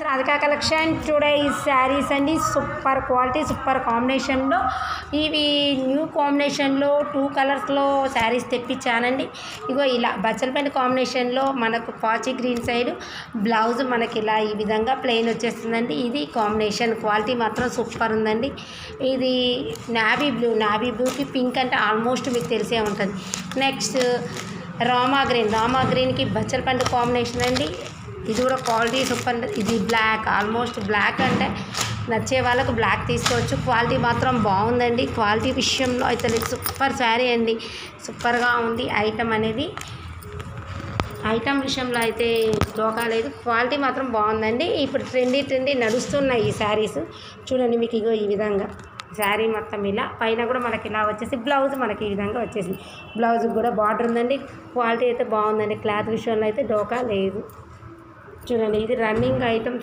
Radhika collection today ఈ శారీస్ అండి super quality super కాంబినేషన్లో ఇవి న్యూ కాంబినేషన్లో 2 కలర్స్లో శారీస్ తెప్పించానండి. ఇగో ఇలా బచ్చలపండు కాంబినేషన్లో మనకు పాచి గ్రీన్ సైడ్ బ్లౌజ్ మనకి ఇలా ఈ విధంగా ప్లెయిన్ వచ్చేస్తుందండి. ఇది కాంబినేషన్ క్వాలిటీ మాత్రం సూపర్ ఉందండి. ఇది నావీ బ్లూకి పింక్ అంటే ఆల్మోస్ట్ మీకు తెలిసే ఉంటుంది. నెక్స్ట్ రామా గ్రీన్కి బచ్చలపండు కాంబినేషన్ అండి. ఇది కూడా క్వాలిటీ సూపర్. ఇది బ్లాక్ ఆల్మోస్ట్ బ్లాక్ అంటే నచ్చే వాళ్ళకు బ్లాక్ తీసుకోవచ్చు. క్వాలిటీ మాత్రం బాగుందండి. క్వాలిటీ విషయంలో అయితే సూపర్ శారీ అండి, సూపర్గా ఉంది. ఐటమ్ విషయంలో అయితే డోకా లేదు. క్వాలిటీ మాత్రం బాగుందండి. ఇప్పుడు ట్రెండీ నడుస్తున్నాయి ఈ శారీస్ చూడండి. మీకు ఇగో ఈ విధంగా శారీ మొత్తం ఇలా పైన కూడా మనకి ఇలా వచ్చేసి బ్లౌజ్ మనకి ఈ విధంగా వచ్చేసింది. బ్లౌజ్ కూడా బార్డర్ ఉందండి. క్వాలిటీ అయితే బాగుందండి. క్లాత్ విషయంలో అయితే డోకా లేదు. చూడండి ఇది రన్నింగ్ ఐటమ్